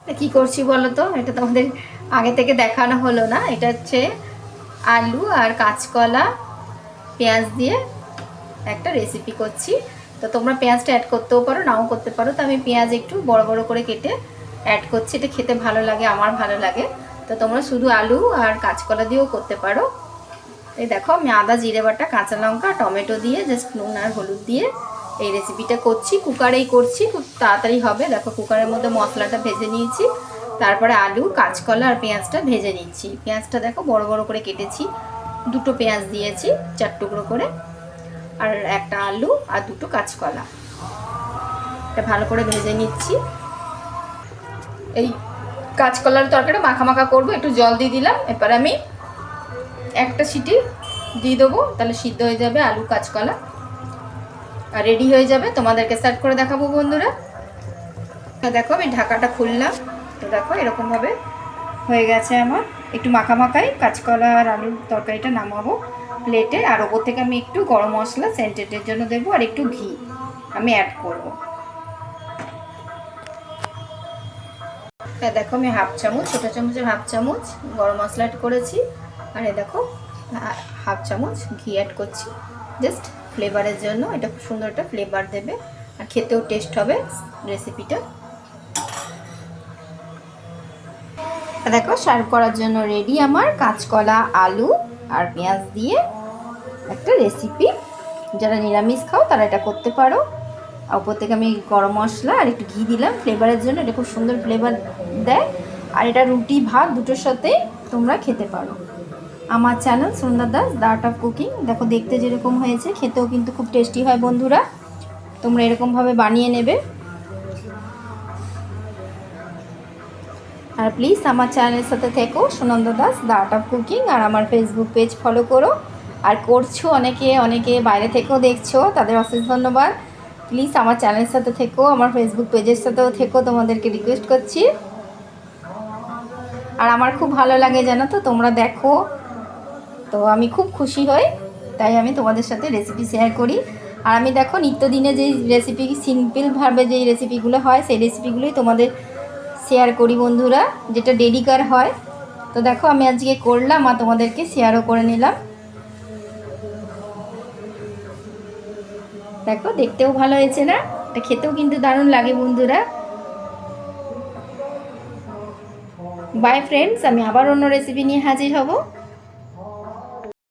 কি করছি বলো তো, এটা তোমাদের আগে থেকে দেখানো হলো না। এটা হচ্ছে আলু আর কাঁচকলা পেঁয়াজ দিয়ে একটা রেসিপি করছি। তো তোমরা পেঁয়াজটা অ্যাড করতেও পারো, নাও করতে পারো। তো আমি পেঁয়াজ একটু বড় বড় করে কেটে অ্যাড করছি। এটা খেতে ভালো লাগে, আমার ভালো লাগে। তো তোমরা শুধু আলু আর কাঁচকলা দিয়েও করতে পারো। এই দেখো, আমি আদা, জিরে বাটা, কাঁচা লঙ্কা, টমেটো দিয়ে জাস্ট নুন আর হলুদ দিয়ে এই রেসিপিটা করছি। কুকারেই করছি, খুব তাড়াতাড়ি হবে। দেখো, কুকারের মধ্যে মশলাটা ভেজে নিয়েছি, তারপরে আলু, কাঁচকলা আর পেঁয়াজটা ভেজে নিচ্ছি। পেঁয়াজটা দেখো বড় বড় করে কেটেছি, দুটো পেঁয়াজ দিয়েছি 4 টুকরো করে, আর একটা আলু আর দুটো কাঁচকলা। এটা ভালো করে ভেজে নিচ্ছি। এই কাঁচকলার তরকারিটা মাখা মাখা করবো, একটু জল দিয়ে দিলাম। এবার আমি একটা সিটি দিয়ে দেবো, তাহলে সিদ্ধ হয়ে যাবে আলু কাঁচকলা আর রেডি হয়ে যাবে। তোমাদেরকে সার্ভ করে দেখাবো বন্ধুরা। দেখো, আমি ঢাকাটা খুললাম। তো দেখো, এরকমভাবে হয়ে গেছে আমার। একটু মাখা মাখাই কাঁচকলা আর আলুর তরকারিটা নামাবো প্লেটে। আর ওপর থেকে আমি একটু গরম মশলা সেন্টেডের জন্য দেবো, আর একটু ঘি আমি অ্যাড করবো। দেখো, আমি হাফ চামচ, ছোটো চামচের হাফ চামচ গরম মশলা অ্যাড করেছি। আর এই দেখো, হাফ চামচ ঘি অ্যাড করছি, জাস্ট ফ্লেভারের জন্য। এটা খুব সুন্দর একটা ফ্লেভার দেবে আর খেতেও টেস্ট হবে রেসিপিটা। দেখো, সার্ভ করার জন্য রেডি আমার কাঁচকলা, আলু আর পেঁয়াজ দিয়ে একটা রেসিপি। যারা নিরামিষ খাও তারা এটা করতে পারো। উপর থেকে আমি গরম মশলা আর একটু ঘি দিলাম ফ্লেভারের জন্য। এটা খুব সুন্দর ফ্লেভার দেয়, আর এটা রুটি ভাত দুটোর সাথে তোমরা খেতে পারো। আমার channel Sandhya Das, the art of cooking. দেখো, দেখতে যেরকম হয়েছে খেতেও কিন্তু খুব টেস্টি হয় বন্ধুরা। তোমরা এরকমভাবে বানিয়ে নেবে। আর প্লিজ আমার চ্যানেলের সাথে থেকো, Sunanda Das, the art of cooking. আর আমার ফেসবুক পেজ ফলো করো। আর করছো অনেকে বাইরে থেকেও দেখছো, তাদের অশেষ ধন্যবাদ। প্লিজ আমার চ্যানেলের সাথে থেকো, আমার ফেসবুক পেজের সাথেও থেকো, তোমাদেরকে রিকোয়েস্ট করছি। আর আমার খুব ভালো লাগে জানো তো, তোমরা দেখো, তো আমি খুব খুশি হই। তাই আমি তোমাদের সাথে রেসিপি শেয়ার করি। আর আমি দেখো, নিত্যদিনে যেই রেসিপি, সিম্পলভাবে যেই রেসিপিগুলো হয় সেই রেসিপিগুলোই তোমাদের শেয়ার করি বন্ধুরা, যেটা ডেলিকার হয়। তো দেখো, আমি আজকে করলাম আর তোমাদেরকে শেয়ারও করে নিলাম। দেখো, দেখতেও ভালো হয়েছে না? এটা খেতেও কিন্তু দারুণ লাগে বন্ধুরা। বাই ফ্রেন্ডস, আমি আবার অন্য রেসিপি নিয়ে হাজির হব।